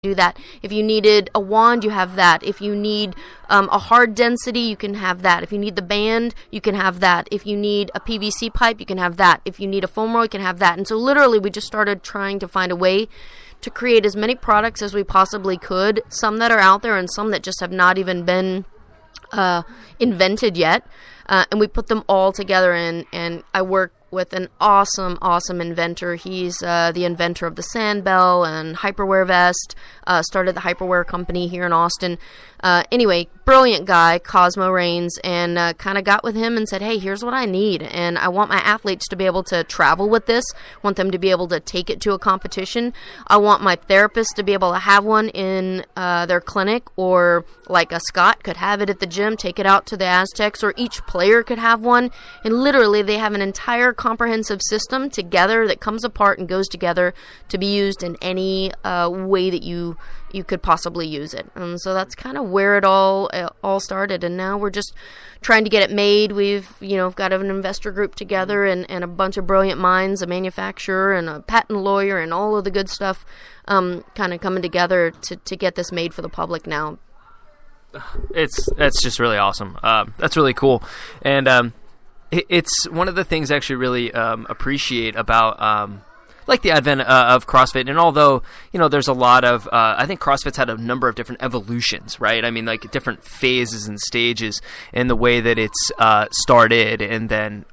do that. If you needed a wand, you have that. If you need a hard density, you can have that. If you need the band, you can have that. If you need a PVC pipe, you can have that. If you need a foam roll, you can have that. And so literally we just started trying to find a way to create as many products as we possibly could, some that are out there and some that just have not even been invented yet. And we put them all together, and I work with an awesome inventor. He's the inventor of the Sandbell and Hyperwear vest, started the Hyperwear company here in Austin. Anyway, brilliant guy, Cosmo Rains, and kind of got with him and said, hey, here's what I need, and I want my athletes to be able to travel with this, want them to be able to take it to a competition. I want my therapist to be able to have one in their clinic, or like a Scott could have it at the gym, take it out to the Aztecs, or each player could have one, and literally they have an entire comprehensive system together that comes apart and goes together to be used in any way that you could possibly use it. And so that's kind of where it all started, and now we're just trying to get it made. We've got an investor group together and a bunch of brilliant minds, a manufacturer and a patent lawyer and all of the good stuff kind of coming together to get this made for the public now. That's just really awesome. That's really cool. And it's one of the things I actually really appreciate about like the advent of CrossFit. And although, there's a lot of, I think CrossFit's had a number of different evolutions, right? I mean, like different phases and stages in the way that it's started and then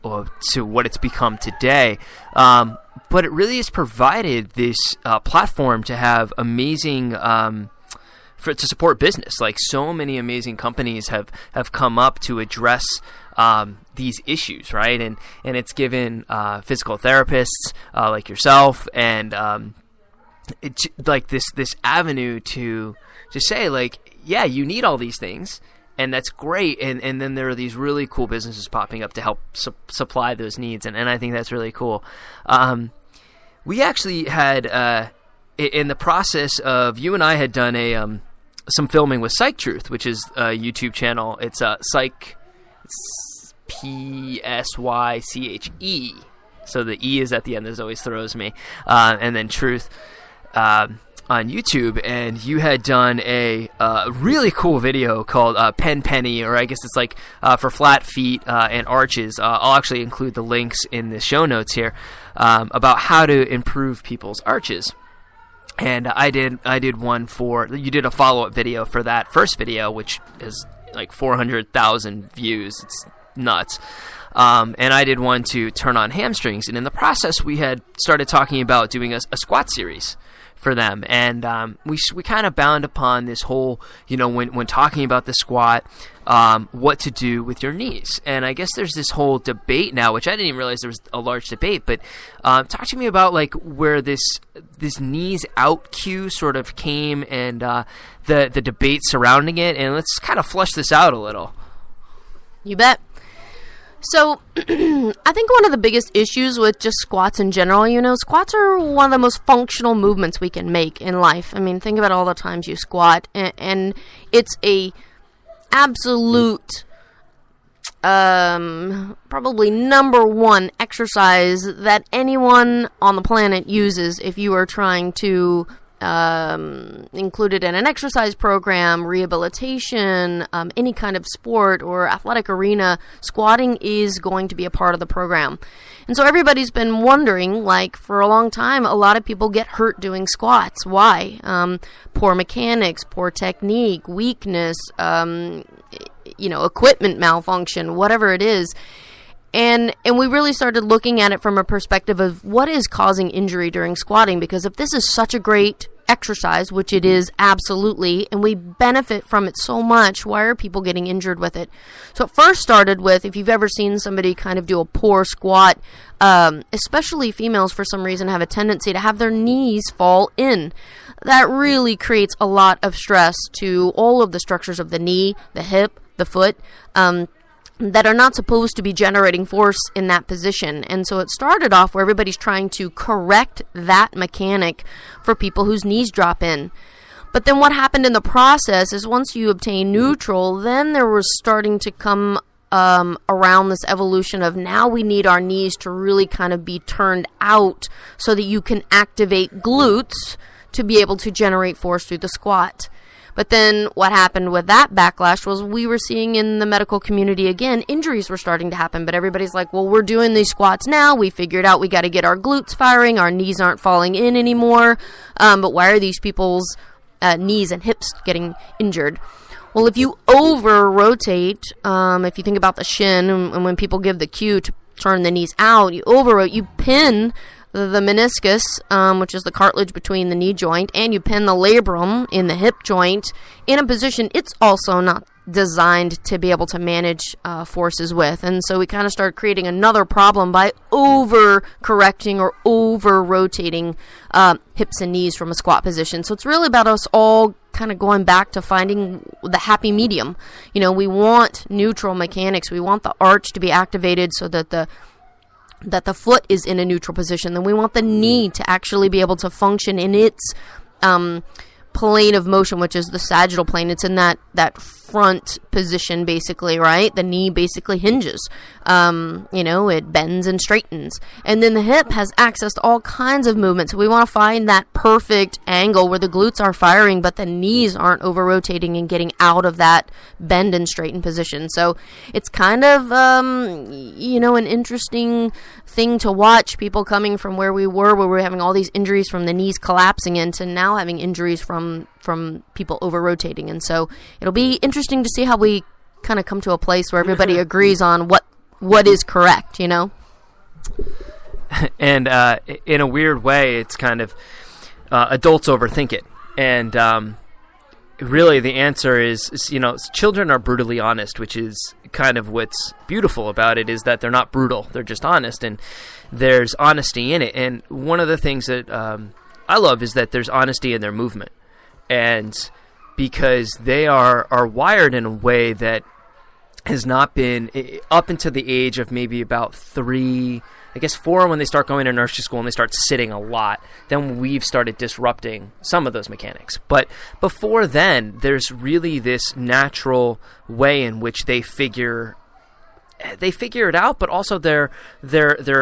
to what it's become today. But it really has provided this platform to have amazing to support business. Like, so many amazing companies have come up to address these issues, right? And it's given physical therapists like yourself and it's like this avenue to say, like, yeah, you need all these things, and that's great. And then there are these really cool businesses popping up to help supply those needs, and I think that's really cool. We actually had in the process of, you and I had done some filming with Psych Truth, which is a YouTube channel. It's Psych, it's Psyche. So the E is at the end. This always throws me. And then Truth on YouTube. And you had done a really cool video called Pen Penny, or I guess it's like for flat feet and arches. I'll actually include the links in the show notes here about how to improve people's arches. And I did one you did a follow-up video for that first video, which is like 400,000 views. It's nuts. And I did one to turn on hamstrings. And in the process, we had started talking about doing a squat series for them. And we kind of bound upon this whole, when talking about the squat, what to do with your knees. And I guess there's this whole debate now, which I didn't even realize there was a large debate, but talk to me about like where this knees out cue sort of came, and the debate surrounding it, and let's kind of flesh this out a little. You bet. So, I think one of the biggest issues with just squats in general, squats are one of the most functional movements we can make in life. I mean, think about all the times you squat, and it's a absolute, probably number one exercise that anyone on the planet uses if you are trying to include it in an exercise program, rehabilitation, any kind of sport or athletic arena. Squatting is going to be a part of the program. And so everybody's been wondering, like, for a long time, a lot of people get hurt doing squats. Why? Poor mechanics, poor technique, weakness, equipment malfunction, whatever it is. And we really started looking at it from a perspective of what is causing injury during squatting, because if this is such a great exercise, which it is absolutely, and we benefit from it so much, why are people getting injured with it? So it first started with, if you've ever seen somebody kind of do a poor squat, especially females for some reason have a tendency to have their knees fall in. That really creates a lot of stress to all of the structures of the knee, the hip, the foot, that are not supposed to be generating force in that position. And so it started off where everybody's trying to correct that mechanic for people whose knees drop in. But then what happened in the process is once you obtain neutral, then there was starting to come around this evolution of now we need our knees to really kind of be turned out so that you can activate glutes to be able to generate force through the squat. But then what happened with that backlash was we were seeing in the medical community, again, injuries were starting to happen. But everybody's like, well, we're doing these squats now. We figured out we got to get our glutes firing. Our knees aren't falling in anymore. But why are these people's knees and hips getting injured? Well, if you over-rotate, if you think about the shin, and when people give the cue to turn the knees out, you over-rotate, you pin the meniscus, which is the cartilage between the knee joint, and you pin the labrum in the hip joint in a position it's also not designed to be able to manage forces with. And so we kind of start creating another problem by over-correcting or over-rotating hips and knees from a squat position. So it's really about us all kind of going back to finding the happy medium. You know, we want neutral mechanics. We want the arch to be activated so that the foot is in a neutral position. Then we want the knee to actually be able to function in its plane of motion, which is the sagittal plane. It's in that front position, basically, right? The knee basically hinges. It bends and straightens. And then the hip has access to all kinds of movements. So we want to find that perfect angle where the glutes are firing, but the knees aren't over-rotating and getting out of that bend and straighten position. So it's kind of, an interesting thing to watch, people coming from where we were having all these injuries from the knees collapsing into now having injuries from people over-rotating. And so it'll be interesting to see how we kind of come to a place where everybody agrees on what is correct, you know? And in a weird way, it's kind of adults overthink it. And really the answer is, children are brutally honest, which is kind of what's beautiful about it, is that they're not brutal. They're just honest, and there's honesty in it. And one of the things that I love is that there's honesty in their movement. And because they are wired in a way that has not been, up until the age of maybe about 3, I guess 4, when they start going to nursery school and they start sitting a lot, then we've started disrupting some of those mechanics. But before then, there's really this natural way in which they figure it out, but also their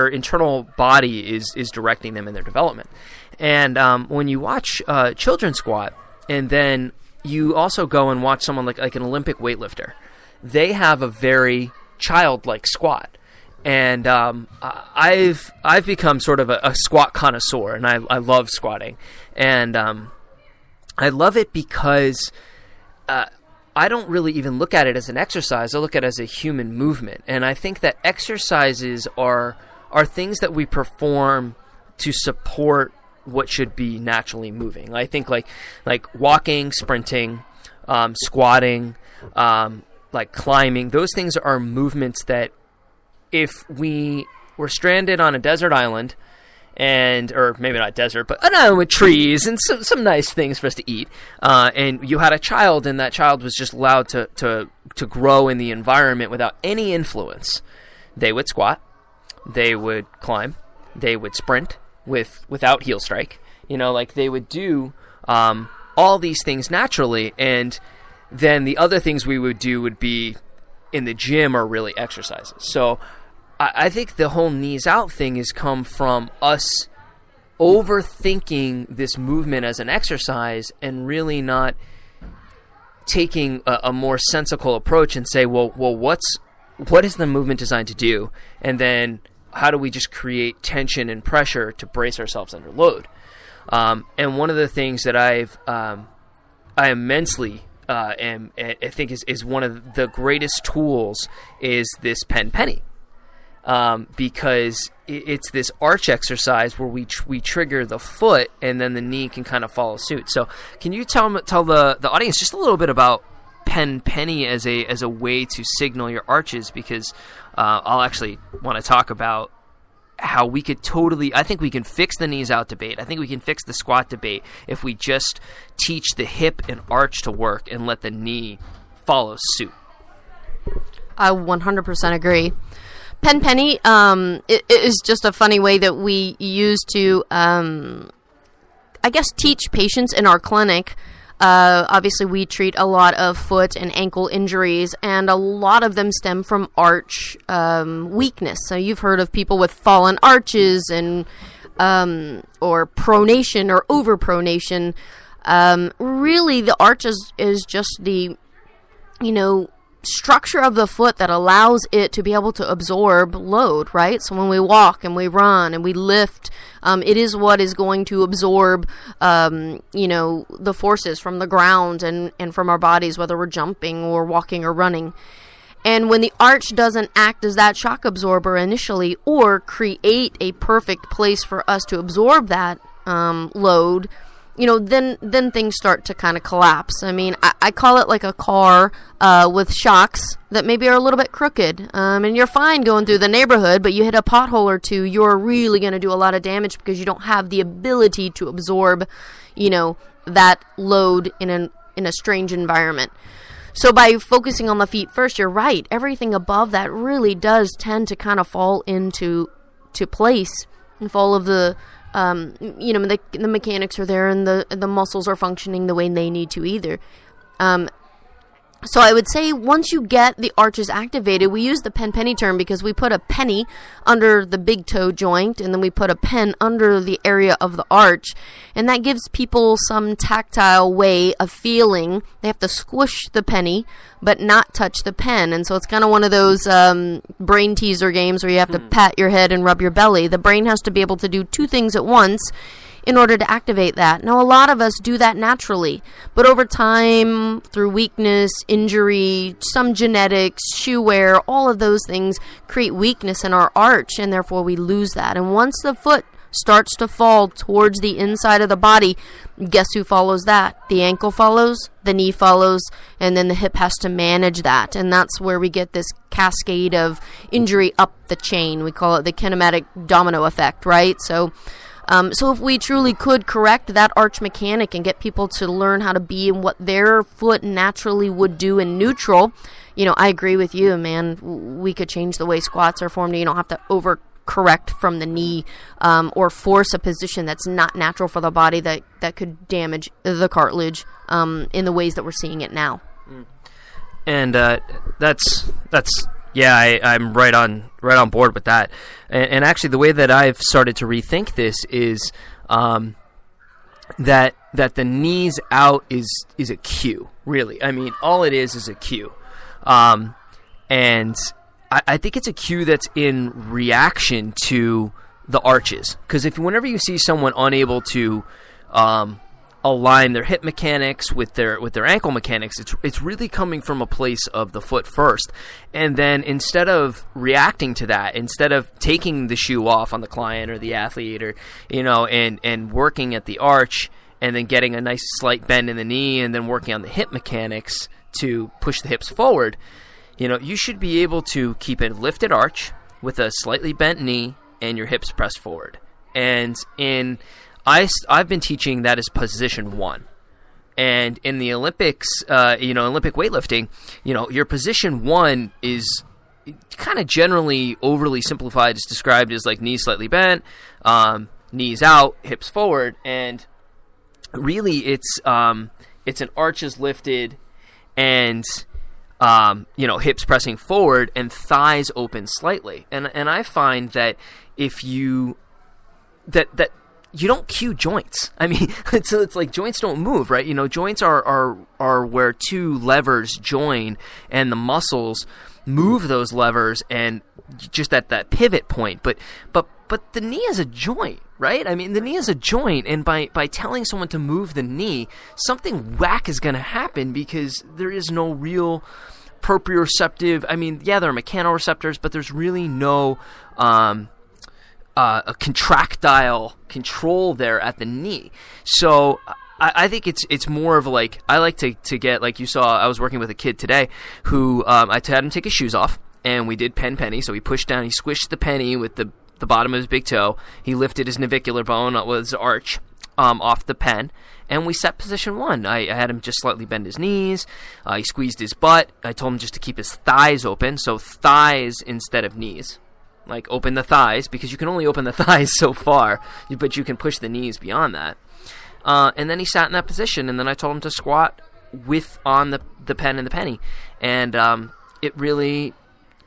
internal body is directing them in their development. And when you watch children squat, and then you also go and watch someone like an Olympic weightlifter, they have a very childlike squat. And I've become sort of a squat connoisseur, and I love squatting. And I love it because I don't really even look at it as an exercise. I look at it as a human movement. And I think that exercises are things that we perform to support what should be naturally moving. I think like walking, sprinting, squatting, like climbing, those things are movements that if we were stranded on a desert island, or maybe not desert, but with trees and some nice things for us to eat, and you had a child, and that child was just allowed to grow in the environment without any influence, they would squat, they would climb, they would sprint without heel strike, they would do all these things naturally. And then the other things we would do would be in the gym or really exercises. So I think the whole knees out thing has come from us overthinking this movement as an exercise and really not taking a more sensical approach and say, well, what is the movement designed to do? And then how do we just create tension and pressure to brace ourselves under load? And one of the things that I immensely I think is one of the greatest tools is this penny. Because it's this arch exercise where we trigger the foot, and then the knee can kind of follow suit. So can you tell the audience just a little bit about penny as a way to signal your arches? Because I'll actually want to talk about how we could I think we can fix the knees out debate. I think we can fix the squat debate if we just teach the hip and arch to work and let the knee follow suit. I 100% agree. Penny it is just a funny way that we use to, teach patients in our clinic. Obviously, we treat a lot of foot and ankle injuries, and a lot of them stem from arch weakness. So you've heard of people with fallen arches and or pronation or overpronation. Really, the arch is just the, structure of the foot that allows it to be able to absorb load, right? So when we walk and we run and we lift, it is what is going to absorb, the forces from the ground and from our bodies, whether we're jumping or walking or running. And when the arch doesn't act as that shock absorber initially or create a perfect place for us to absorb that load, then things start to kind of collapse. I mean, I call it like a car with shocks that maybe are a little bit crooked. And you're fine going through the neighborhood, but you hit a pothole or two, you're really going to do a lot of damage because you don't have the ability to absorb, that load in a strange environment. So by focusing on the feet first, you're right. Everything above that really does tend to kind of fall into place if all of the the mechanics are there and the muscles are functioning the way they need to either. So I would say once you get the arches activated, we use the penny term because we put a penny under the big toe joint and then we put a pen under the area of the arch. And that gives people some tactile way of feeling. They have to squish the penny but not touch the pen. And so it's kind of one of those brain teaser games where you have to pat your head and rub your belly. The brain has to be able to do two things at once in order to activate that. Now, a lot of us do that naturally, but over time, through weakness, injury, some genetics, shoe wear, all of those things create weakness in our arch, and therefore we lose that. And once the foot starts to fall towards the inside of the body, guess who follows that? The ankle follows, the knee follows, and then the hip has to manage that. And that's where we get this cascade of injury up the chain. We call it the kinematic domino effect, right? So if we truly could correct that arch mechanic and get people to learn how to be in what their foot naturally would do in neutral, I agree with you, man. We could change the way squats are formed. You don't have to overcorrect from the knee or force a position that's not natural for the body that could damage the cartilage in the ways that we're seeing it now. And that's yeah, I'm right on board with that. And actually, the way that I've started to rethink this is that the knees out is a cue. Really, I mean, all it is a cue, and I think it's a cue that's in reaction to the arches. Because whenever you see someone unable to align their hip mechanics with their ankle mechanics, it's really coming from a place of the foot first. And then instead of reacting to that, instead of taking the shoe off on the client or the athlete or and working at the arch and then getting a nice slight bend in the knee and then working on the hip mechanics to push the hips forward, you should be able to keep a lifted arch with a slightly bent knee and your hips pressed forward. And I've been teaching that as position one. And in the Olympics, Olympic weightlifting, your position one is kind of generally overly simplified. It's described as like knees slightly bent, knees out, hips forward. And really it's an arches lifted and, hips pressing forward and thighs open slightly. And I find that if you, that you don't cue joints. I mean, it's like joints don't move, right? Joints are where two levers join and the muscles move those levers and just at that pivot point. But the knee is a joint, right? I mean, the knee is a joint, and by telling someone to move the knee, something whack is going to happen because there is no real proprioceptive. I mean, yeah, there are mechanoreceptors, but there's really no a contractile control there at the knee. So I think it's more of like, I like to get, like you saw, I was working with a kid today who I had him take his shoes off, and we did penny. So he pushed down, he squished the penny with the bottom of his big toe. He lifted his navicular bone with his arch off the pen, and we set position one. I had him just slightly bend his knees. He squeezed his butt. I told him just to keep his thighs open, so thighs instead of knees. Like, open the thighs, because you can only open the thighs so far, but you can push the knees beyond that. And then he sat in that position, and then I told him to squat on the pen and the penny. And it really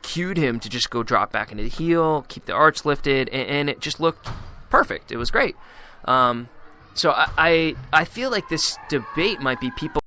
cued him to just go drop back into the heel, keep the arch lifted, and it just looked perfect. It was great. So I feel like this debate might be people